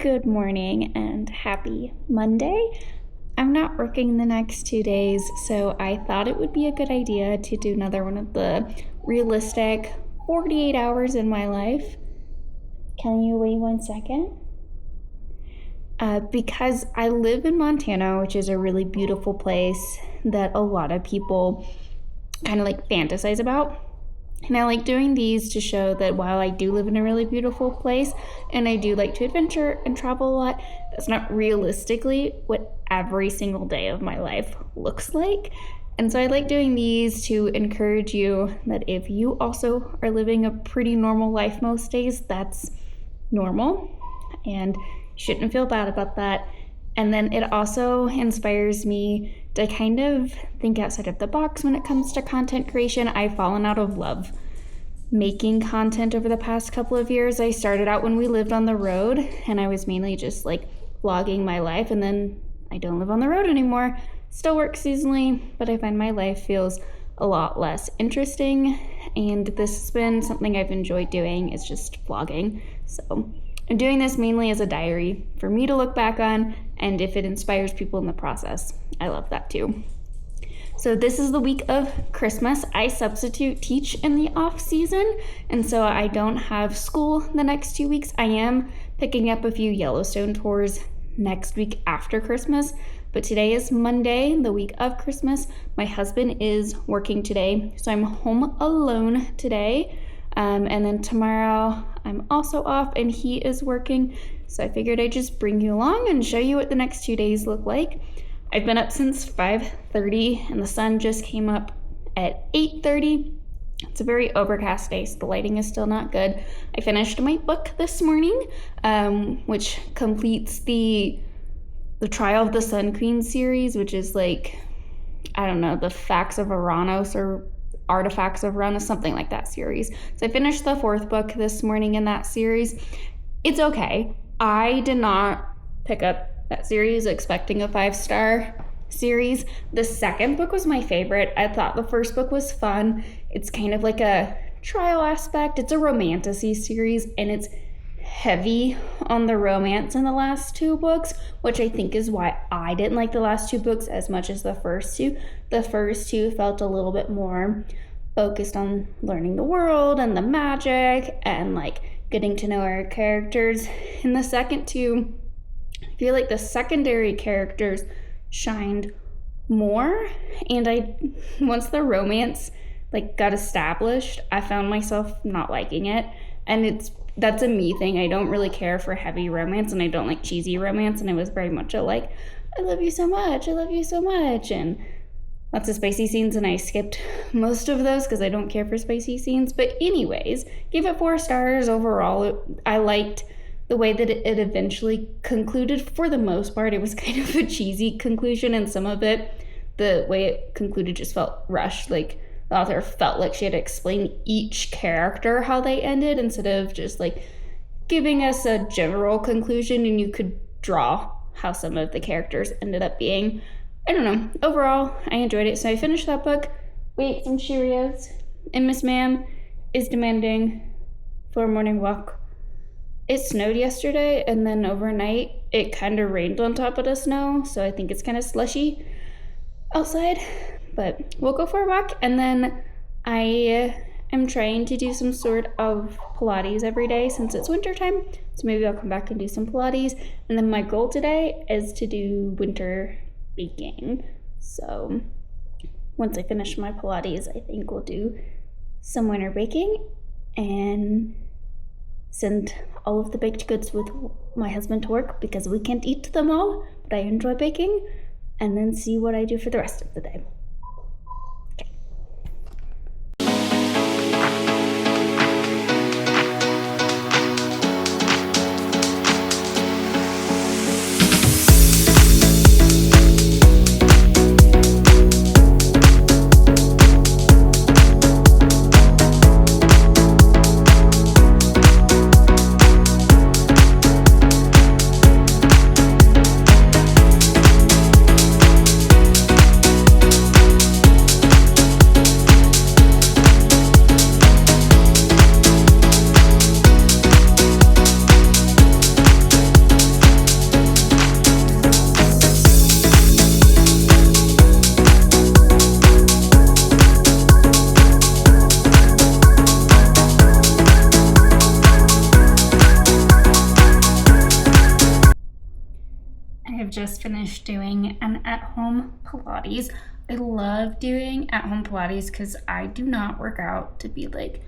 Good morning and happy Monday. I'm not working the next 2 days, so I thought it would be a good idea to do another one of the realistic 48 hours in my life. Can you wait 1 second? Because I live in Montana, which is a really beautiful place that a lot of people kind of fantasize about. And I like doing these to show that while I do live in a really beautiful place and I do like to adventure and travel a lot, that's not realistically what every single day of my life looks like. And so I like doing these to encourage you that if you also are living a pretty normal life most days, that's normal and you shouldn't feel bad about that. And then it also inspires me to kind of think outside of the box when it comes to content creation. I've fallen out of love making content over the past couple of years. I started out when we lived on the road and I was mainly just vlogging my life, and then I don't live on the road anymore. Still work seasonally, but I find my life feels a lot less interesting, and this has been something I've enjoyed doing, is just vlogging. So I'm doing this mainly as a diary for me to look back on, and if it inspires people in the process, I love that too. So this is the week of Christmas. I substitute teach in the off season, and so I don't have school the next 2 weeks. I am picking up a few Yellowstone tours next week after Christmas, but today is Monday, the week of Christmas. My husband is working today, so I'm home alone today. And then tomorrow I'm also off and he is working. So I figured I'd just bring you along and show you what the next 2 days look like. I've been up since 5:30 and the sun just came up at 8:30. It's a very overcast day, so the lighting is still not good. I finished my book this morning, which completes the Trial of the Sun Queen series, which is the Facts of Uranus or Artifacts of Uranus, something like that series. So I finished the 4th book this morning in that series. It's okay. I did not pick up that series expecting a 5-star series. The 2nd book was my favorite. I thought the 1st book was fun. It's kind of like a trial aspect. It's a romantasy series, and it's heavy on the romance in the last 2 books, which I think is why I didn't like the last 2 books as much as the first 2. The first 2 felt a little bit more focused on learning the world and the magic and getting to know our characters. In the second 2, I feel like the secondary characters shined more, and once the romance got established, I found myself not liking it. And that's a me thing. I don't really care for heavy romance, and I don't like cheesy romance, and it was very much I love you so much, I love you so much, and lots of spicy scenes, and I skipped most of those because I don't care for spicy scenes. But anyways, give it 4 stars overall. I liked the way that it eventually concluded. For the most part, it was kind of a cheesy conclusion, and some of it, the way it concluded just felt rushed. The author felt like she had to explain each character how they ended instead of just giving us a general conclusion, and you could draw how some of the characters ended up being. I don't know. Overall, I enjoyed it. So I finished that book. We ate some Cheerios, and Miss Ma'am is demanding for a morning walk. It snowed yesterday, and then overnight it kind of rained on top of the snow, so I think it's kind of slushy outside. But we'll go for a walk, and then I am trying to do some sort of Pilates every day since it's wintertime. So maybe I'll come back and do some Pilates. And then my goal today is to do winter baking. So once I finish my Pilates, I think we'll do some winter baking and send all of the baked goods with my husband to work because we can't eat them all, but I enjoy baking, and then see what I do for the rest of the day. just finished doing an at-home Pilates. I love doing at-home Pilates because I do not work out to be like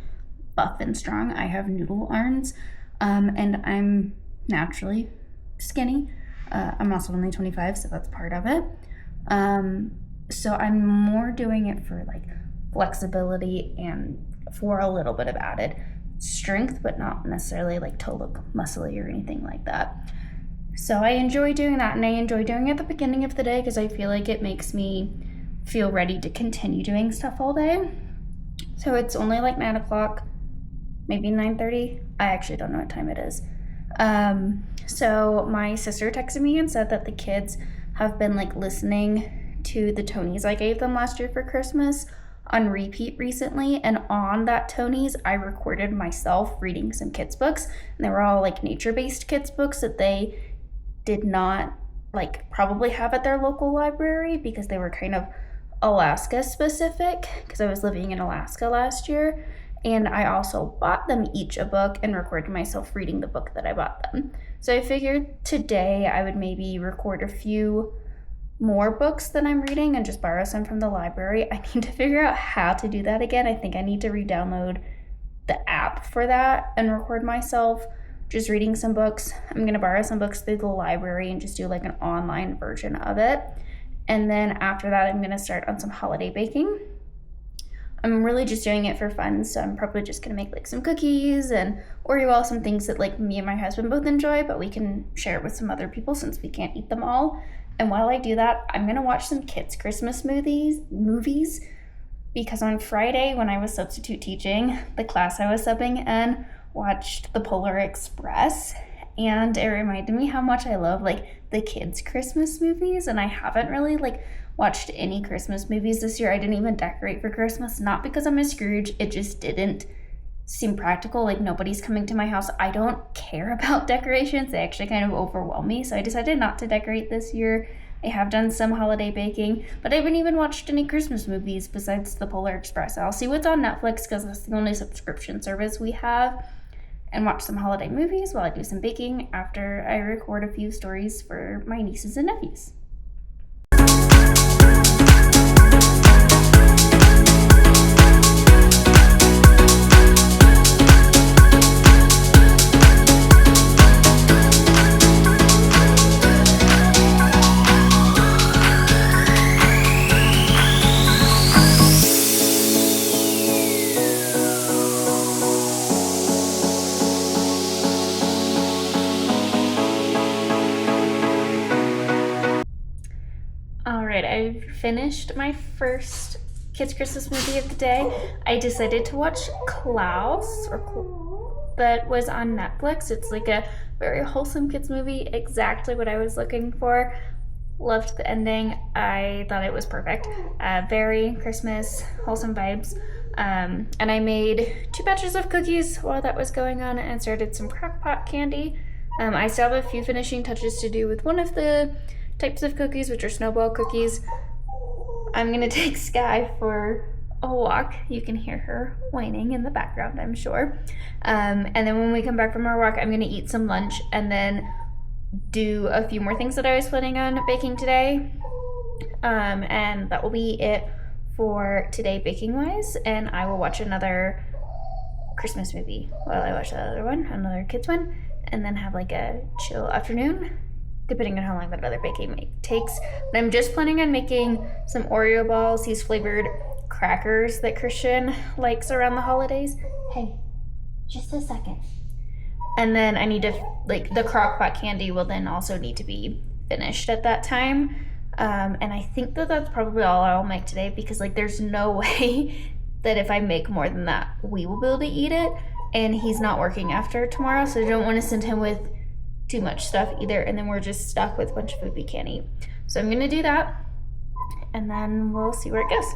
buff and strong. I have noodle arms, and I'm naturally skinny. I'm also only 25, so that's part of it. So I'm more doing it for like flexibility and for a little bit of added strength, but not necessarily like to look muscly or anything like that. So I enjoy doing that, and I enjoy doing it at the beginning of the day because I feel like it makes me feel ready to continue doing stuff all day. So it's only like 9 o'clock, maybe 9:30. I actually don't know what time it is. So my sister texted me and said that the kids have been like listening to the Tonys I gave them last year for Christmas on repeat recently, and on that Tonys I recorded myself reading some kids books, and they were all like nature-based kids books that they did not like probably have at their local library because they were kind of Alaska specific because I was living in Alaska last year. And I also bought them each a book and recorded myself reading the book that I bought them. So I figured today I would maybe record a few more books that I'm reading and just borrow some from the library. I need to figure out how to do that again. I think I need to re-download the app for that and record myself just reading some books. I'm going to borrow some books through the library and just do like an online version of it. And then after that, I'm going to start on some holiday baking. I'm really just doing it for fun, so I'm probably just gonna make like some cookies and Oreo, some things that like me and my husband both enjoy, but we can share it with some other people since we can't eat them all. And while I do that, I'm gonna watch some kids' Christmas movies because on Friday when I was substitute teaching, the class I was subbing in watched The Polar Express, and it reminded me how much I love like the kids' Christmas movies, and I haven't really like watched any Christmas movies this year. I didn't even decorate for Christmas, not because I'm a Scrooge, it just didn't seem practical. Like nobody's coming to my house. I don't care about decorations. They actually kind of overwhelm me, so I decided not to decorate this year. I have done some holiday baking, but I haven't even watched any Christmas movies besides The Polar Express. I'll see what's on Netflix because that's the only subscription service we have, and watch some holiday movies while I do some baking after I record a few stories for my nieces and nephews. Alright, I've finished my first kids' Christmas movie of the day. I decided to watch Klaus, that was on Netflix. It's like a very wholesome kids movie, exactly what I was looking for. Loved the ending. I thought it was perfect. Very Christmas, wholesome vibes. And I made 2 batches of cookies while that was going on and started some crock-pot candy. I still have a few finishing touches to do with one of the types of cookies, which are snowball cookies. I'm gonna take Sky for a walk. You can hear her whining in the background, I'm sure. And then when we come back from our walk, I'm gonna eat some lunch and then do a few more things that I was planning on baking today. And that will be it for today baking wise, and I will watch another Christmas movie while I watch the other one, another kids one, and then have like a chill afternoon, depending on how long that other baking takes. But I'm just planning on making some Oreo balls, these flavored crackers that Christian likes around the holidays. Hey, just a second. And then I need to, like, the crock-pot candy will then also need to be finished at that time. And I think that that's probably all I'll make today because, like, there's no way that if I make more than that, we will be able to eat it. And he's not working after tomorrow, so I don't want to send him with too much stuff either, and then we're just stuck with a bunch of food we can't eat. So I'm gonna do that, and then we'll see where it goes.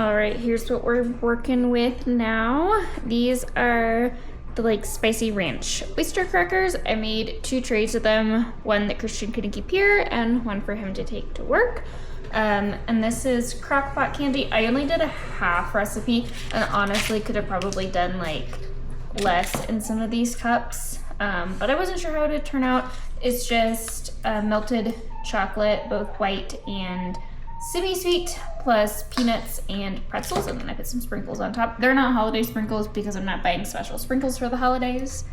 All right, here's what we're working with now. These are the like spicy ranch oyster crackers. I made 2 trays of them, one that Christian couldn't keep here and one for him to take to work. And this is crock-pot candy. I only did a half recipe and honestly could have probably done like less in some of these cups, but I wasn't sure how it would turn out. It's just melted chocolate, both white and semi-sweet, plus peanuts and pretzels, and then I put some sprinkles on top. They're not holiday sprinkles because I'm not buying special sprinkles for the holidays.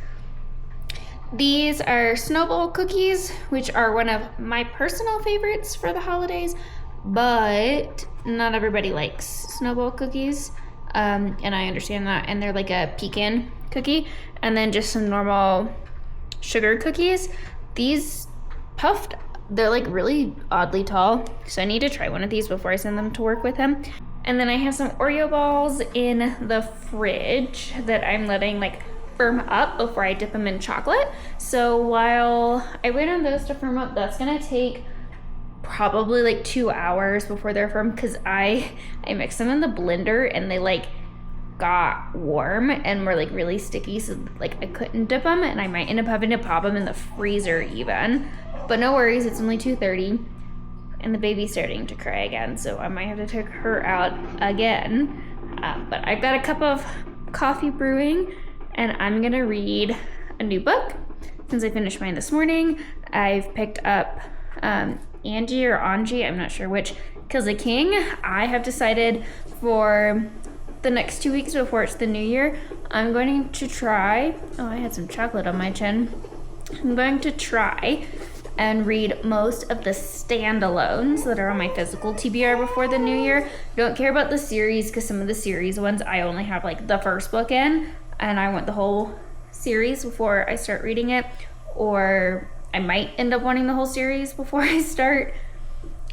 These are snowball cookies, which are one of my personal favorites for the holidays, but not everybody likes snowball cookies, and I understand that. And they're like a pecan cookie, and then just some normal sugar cookies. These puffed, they're like really oddly tall, so I need to try one of these before I send them to work with him. And then I have some Oreo balls in the fridge that I'm letting like firm up before I dip them in chocolate. So while I wait on those to firm up, that's gonna take probably like 2 hours before they're firm, because I mixed them in the blender and they like got warm and were like really sticky, so like I couldn't dip them, and I might end up having to pop them in the freezer even. But no worries, it's only 2:30 and the baby's starting to cry again, so I might have to take her out again. But I've got a cup of coffee brewing and I'm gonna read a new book. Since I finished mine this morning, I've picked up Angie or Angie, I'm not sure which, Kills a King. I have decided for the next 2 weeks before it's the new year, I'm going to try, oh, I had some chocolate on my chin. I'm going to try and read most of the standalones that are on my physical TBR before the new year. Don't care about the series, because some of the series ones I only have like the first book in, and I want the whole series before I start reading it, or I might end up wanting the whole series before I start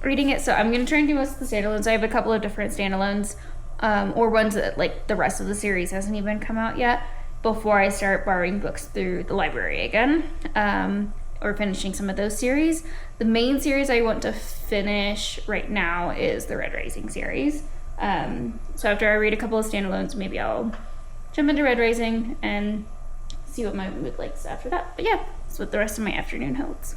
reading it. So I'm gonna try and do most of the standalones. I have a couple of different standalones, or ones that like the rest of the series hasn't even come out yet, before I start borrowing books through the library again, or finishing some of those series. The main series I want to finish right now is the Red Rising series. So after I read a couple of standalones, maybe I'll jump into Red Rising and see what my mood likes after that. But yeah, that's what the rest of my afternoon holds.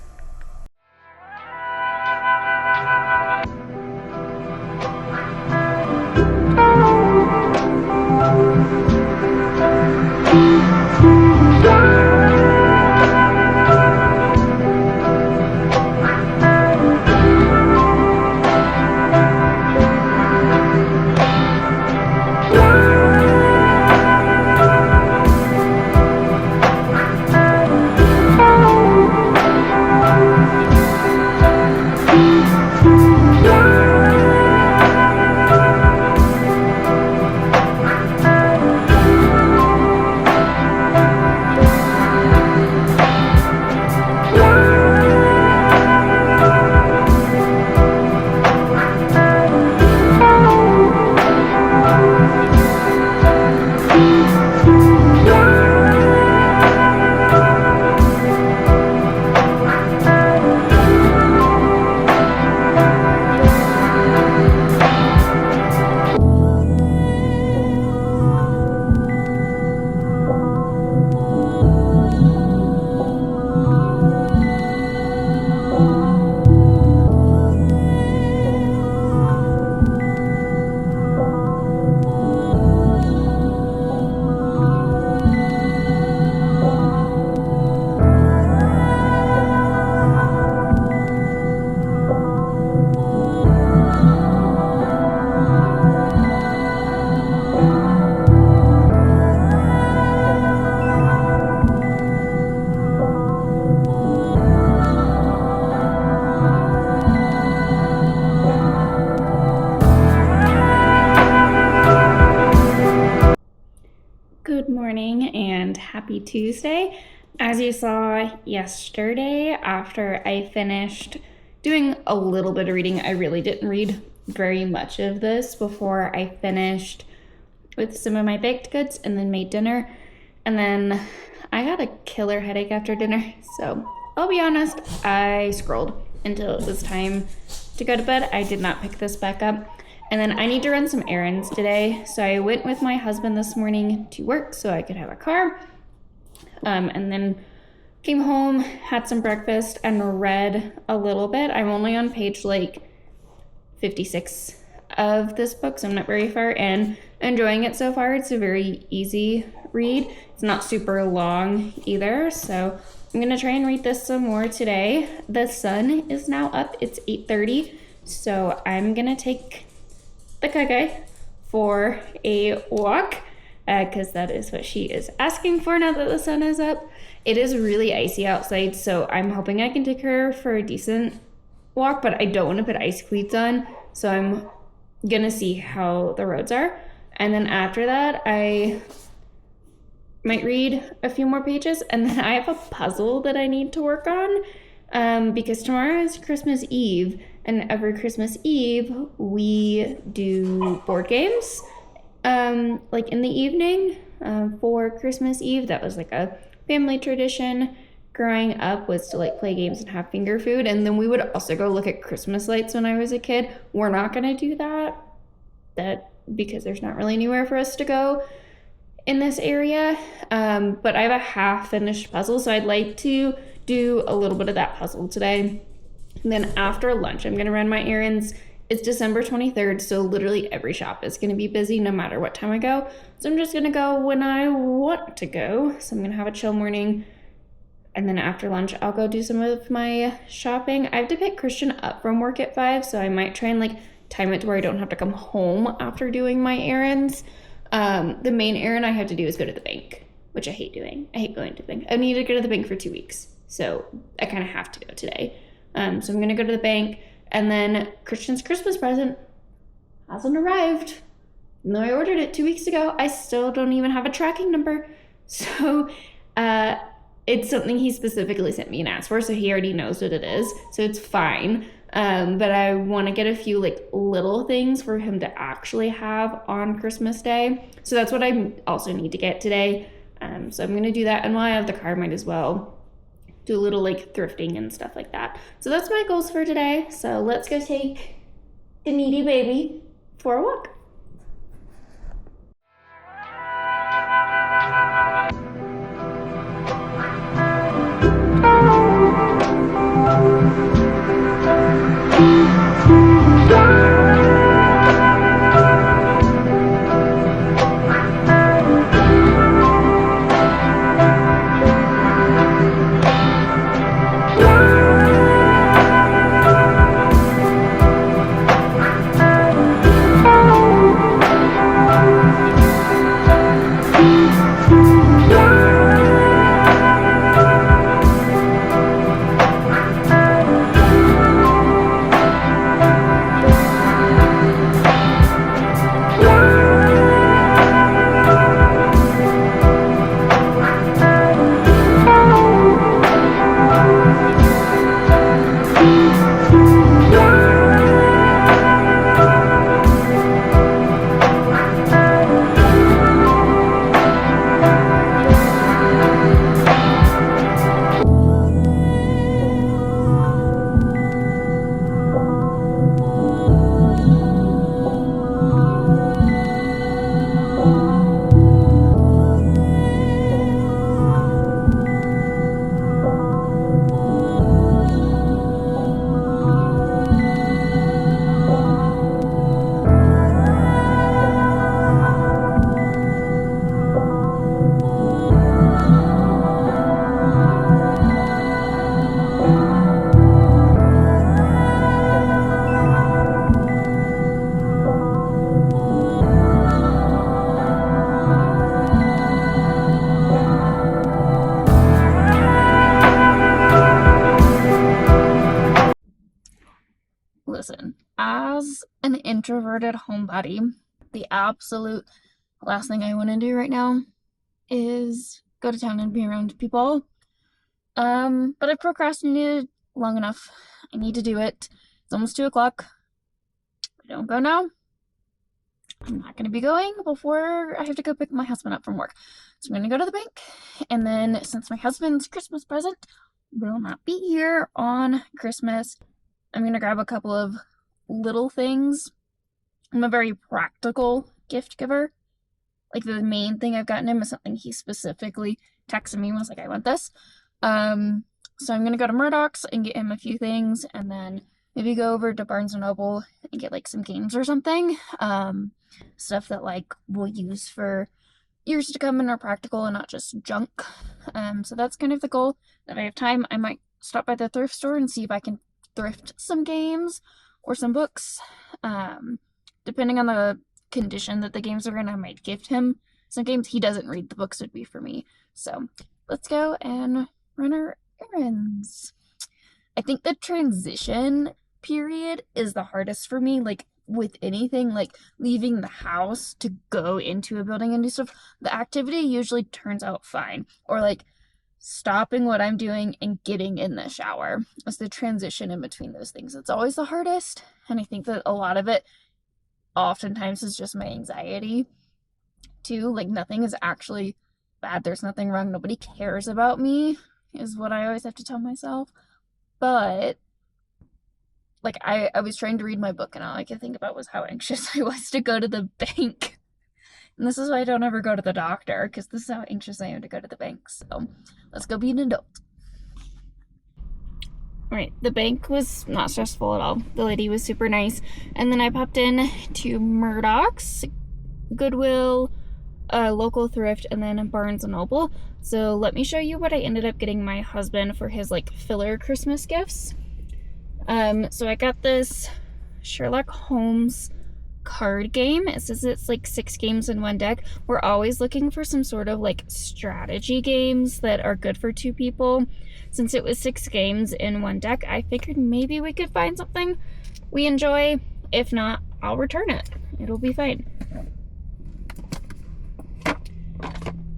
Good morning and happy Tuesday. As you saw yesterday, after I finished doing a little bit of reading, I really didn't read very much of this before I finished with some of my baked goods and then made dinner. And then I had a killer headache after dinner, so I'll be honest, I scrolled until it was time to go to bed. I did not pick this back up. And then I need to run some errands today. So I went with my husband this morning to work so I could have a car. And then came home, had some breakfast, and read a little bit. I'm only on page like 56 of this book, so I'm not very far in. Enjoying it so far. It's a very easy read. It's not super long either, so I'm gonna try and read this some more today. The sun is now up. It's 8:30, so I'm gonna take the Kage for a walk because that is what she is asking for now that the sun is up. It is really icy outside, so I'm hoping I can take her for a decent walk, but I don't want to put ice cleats on, so I'm gonna see how the roads are. And then after that, I might read a few more pages, and then I have a puzzle that I need to work on because tomorrow is Christmas Eve, and every Christmas Eve we do board games like in the evening for Christmas Eve. That was like a family tradition growing up, was to like play games and have finger food, and then we would also go look at Christmas lights when I was a kid. We're not gonna do that because there's not really anywhere for us to go in this area, but I have a half finished puzzle, so I'd like to do a little bit of that puzzle today. And then after lunch I'm gonna run my errands. It's December 23rd, so literally every shop is gonna be busy no matter what time I go, so I'm just gonna go when I want to go. So I'm gonna have a chill morning, and then after lunch I'll go do some of my shopping. I have to pick Christian up from work at 5, so I might try and like time it to where I don't have to come home after doing my errands. The main errand I have to do is go to the bank, which I hate doing. I hate going to the bank. I need to go to the bank for 2 weeks, so I kind of have to go today. So I'm gonna go to the bank, and then Christian's Christmas present hasn't arrived. Even though I ordered it 2 weeks ago, I still don't even have a tracking number. So it's something he specifically sent me and asked for, so he already knows what it is, so it's fine. But I want to get a few like little things for him to actually have on Christmas Day. So that's what I also need to get today. So I'm going to do that. And while I have the car, I might as well do a little like thrifting and stuff like that. So that's my goals for today. So let's go take the needy baby for a walk. Listen, as an introverted homebody, the absolute last thing I want to do right now is go to town and be around people. But I've procrastinated long enough. I need to do it. It's almost 2 o'clock. If I don't go now, I'm not going to be going before I have to go pick my husband up from work. So I'm going to go to the bank, and then since my husband's Christmas present will not be here on Christmas, I'm going to grab a couple of little things I'm a very practical gift giver. Like the main thing I've gotten him is something he specifically texted me and was like, I want this. So I'm gonna go to Murdoch's and get him a few things, and then maybe go over to Barnes and Noble and get like some games or something. Stuff that like we'll use for years to come and are practical and not just junk. So that's kind of the goal. If I have time, I might stop by the thrift store and see if I can thrift some games or some books. Depending on the condition that the games are in, I might gift him some games. He doesn't read, the books would be for me. So let's go and run our errands. I think the transition period is the hardest for me, like with anything, like leaving the house to go into a building and do stuff. The activity usually turns out fine, or like stopping what I'm doing and getting in the shower is the transition in between those things. It's always the hardest, and I think that a lot of it oftentimes is just my anxiety too. Like nothing is actually bad, there's nothing wrong, nobody cares about me is what I always have to tell myself. But like I was trying to read my book and all I could think about was how anxious I was to go to the bank. And this is why I don't ever go to the doctor, because this is how anxious I am to go to the bank. So let's go be an adult. Right, the bank was not stressful at all. The lady was super nice. And then I popped in to Murdoch's, Goodwill, local thrift, and then Barnes and Noble. So let me show you what I ended up getting my husband for his like filler Christmas gifts. So I got this Sherlock Holmes card game. It says it's like 6 games in one deck. We're always looking for some sort of like strategy games that are good for 2 people. Since it was 6 games in one deck, I figured maybe we could find something we enjoy. If not, I'll return it. It'll be fine.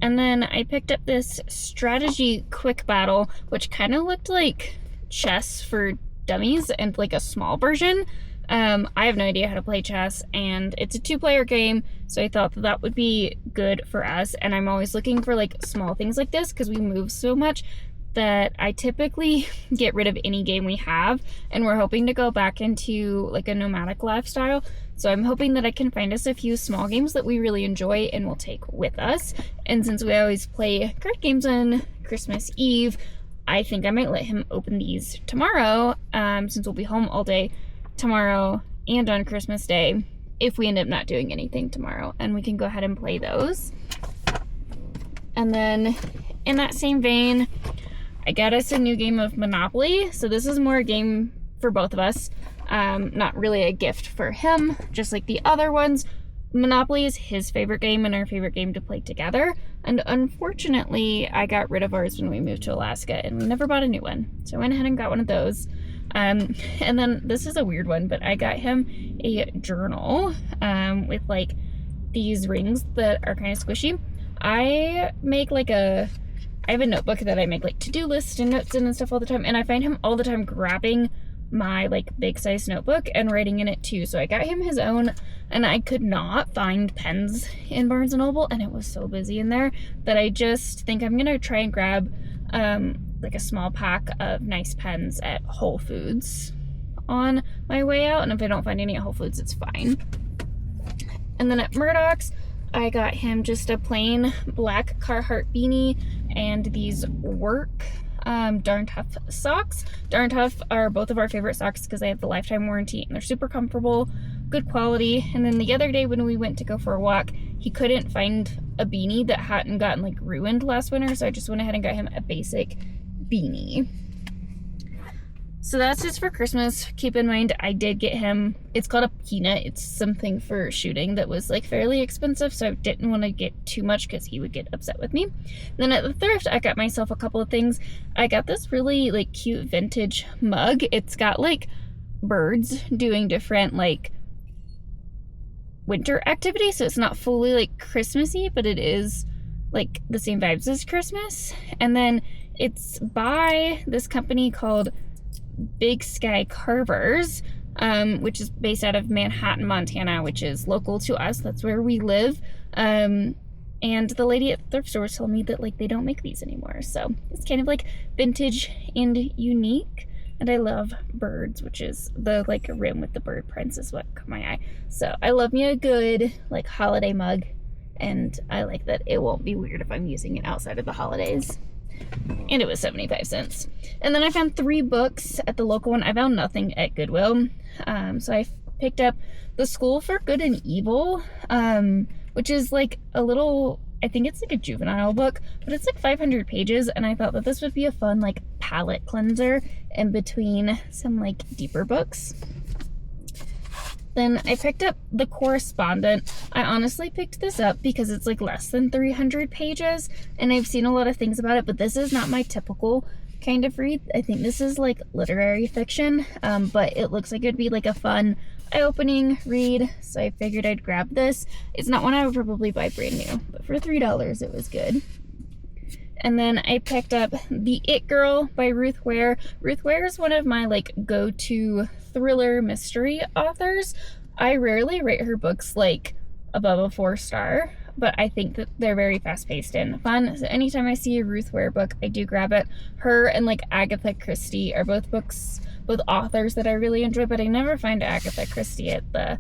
And then I picked up this strategy quick battle, which kind of looked like chess for dummies and like a small version. I have no idea how to play chess, and it's a 2-player game, so I thought that would be good for us. And I'm always looking for like small things like this because we move so much that I typically get rid of any game we have, and we're hoping to go back into like a nomadic lifestyle. So I'm hoping that I can find us a few small games that we really enjoy and will take with us. And since we always play card games on Christmas Eve, I think I might let him open these tomorrow, since we'll be home all day tomorrow and on Christmas Day, if we end up not doing anything tomorrow, and we can go ahead and play those. And then in that same vein, I got us a new game of Monopoly. So this is more a game for both of us, not really a gift for him, just like the other ones. Monopoly is his favorite game and our favorite game to play together. And unfortunately, I got rid of ours when we moved to Alaska, and we never bought a new one. So I went ahead and got one of those. And then this is a weird one, but I got him a journal with like these rings that are kind of squishy. I have a notebook that I make like to-do lists and notes in and stuff all the time, and I find him all the time grabbing my like big size notebook and writing in it too. So I got him his own, and I could not find pens in Barnes & Noble, and it was so busy in there that I just think I'm gonna try and grab like a small pack of nice pens at Whole Foods on my way out, and if I don't find any at Whole Foods, it's fine. And then at Murdoch's, I got him just a plain black Carhartt beanie and these work Darn Tough socks. Darn Tough are both of our favorite socks because they have the lifetime warranty and they're super comfortable, good quality. And then the other day when we went to go for a walk, he couldn't find a beanie that hadn't gotten like ruined last winter, so I just went ahead and got him a basic beanie. So that's just for Christmas. Keep in mind, I did get him, it's called a peanut. It's something for shooting that was like fairly expensive, so I didn't want to get too much because he would get upset with me. Then at the thrift, I got myself a couple of things. I got this really like cute vintage mug. It's got like birds doing different like winter activities, so it's not fully like Christmassy, but it is like the same vibes as Christmas. And then it's by this company called Big Sky Carvers, which is based out of Manhattan, Montana, which is local to us. That's where we live. And the lady at the thrift store told me that like they don't make these anymore. So it's kind of like vintage and unique. And I love birds, which is the like rim with the bird prints is what caught my eye. So I love me a good like holiday mug, and I like that it won't be weird if I'm using it outside of the holidays. And it was 75 cents. And then I found 3 books at the local one. I found nothing at Goodwill. So I picked up The School for Good and Evil, which is like a little, I think it's like a juvenile book, but it's like 500 pages, and I thought that this would be a fun like palette cleanser in between some like deeper books. Then I picked up The Correspondent. I honestly picked this up because it's like less than 300 pages, and I've seen a lot of things about it, but this is not my typical kind of read. I think this is like literary fiction, but it looks like it'd be like a fun eye-opening read, so I figured I'd grab this. It's not one I would probably buy brand new, but for $3 it was good. And then I picked up The It Girl by Ruth Ware. Ruth Ware is one of my like go-to thriller mystery authors. I rarely rate her books like above a 4-star, but I think that they're very fast-paced and fun. So anytime I see a Ruth Ware book, I do grab it. Her and like Agatha Christie are both authors that I really enjoy, but I never find Agatha Christie at the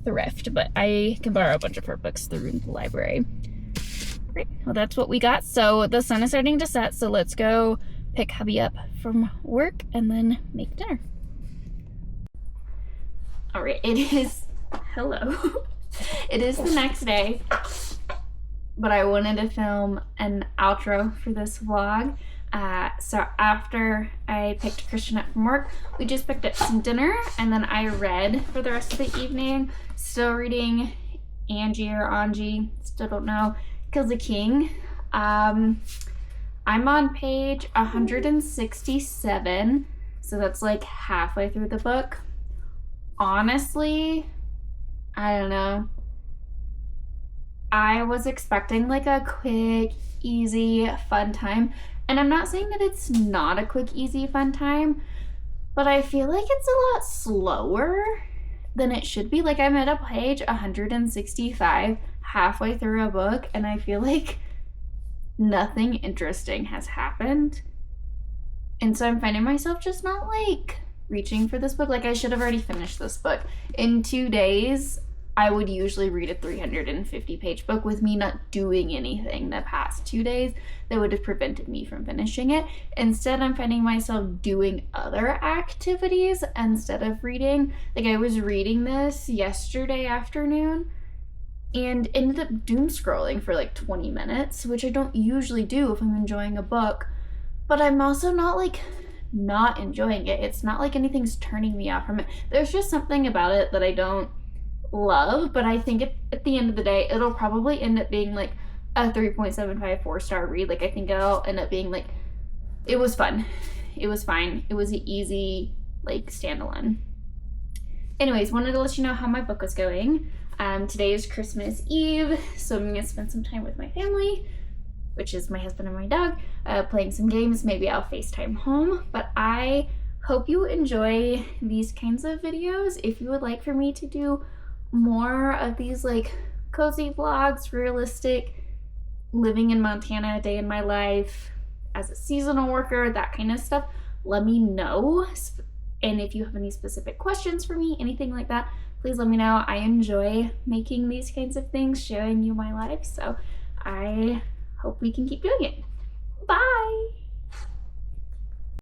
thrift, but I can borrow a bunch of her books through the library. Great. Well, that's what we got. So the sun is starting to set, so let's go pick hubby up from work and then make dinner. All right, hello. It is the next day, but I wanted to film an outro for this vlog. So after I picked Christian up from work, we just picked up some dinner, and then I read for the rest of the evening. Still reading Angie, still don't know, Kill the King. I'm on page 167, so that's like halfway through the book. Honestly, I don't know. I was expecting like a quick, easy, fun time. And I'm not saying that it's not a quick, easy, fun time, but I feel like it's a lot slower than it should be. Like I'm at a page 165 halfway through a book, and I feel like nothing interesting has happened. And so I'm finding myself just not like reaching for this book. Like I should have already finished this book. In 2 days, I would usually read a 350-page book. With me not doing anything the past 2 days, that would have prevented me from finishing it. Instead, I'm finding myself doing other activities instead of reading. Like I was reading this yesterday afternoon and ended up doom scrolling for like 20 minutes, which I don't usually do if I'm enjoying a book. But I'm also not like not enjoying it. It's not like anything's turning me off from it. There's just something about it that I don't love, but I think at the end of the day, it'll probably end up being like a 3.75 4-star read. Like I think it'll end up being like, it was fun, it was fine, it was an easy like standalone. Anyways, wanted to let you know how my book was going. Today is Christmas Eve, so I'm gonna spend some time with my family, which is my husband and my dog, playing some games. Maybe I'll FaceTime home, but I hope you enjoy these kinds of videos. If you would like for me to do more of these like cozy vlogs, realistic living in Montana, day in my life as a seasonal worker, that kind of stuff, let me know. And if you have any specific questions for me, anything like that, please let me know. I enjoy making these kinds of things, showing you my life, so I hope we can keep doing it. Bye!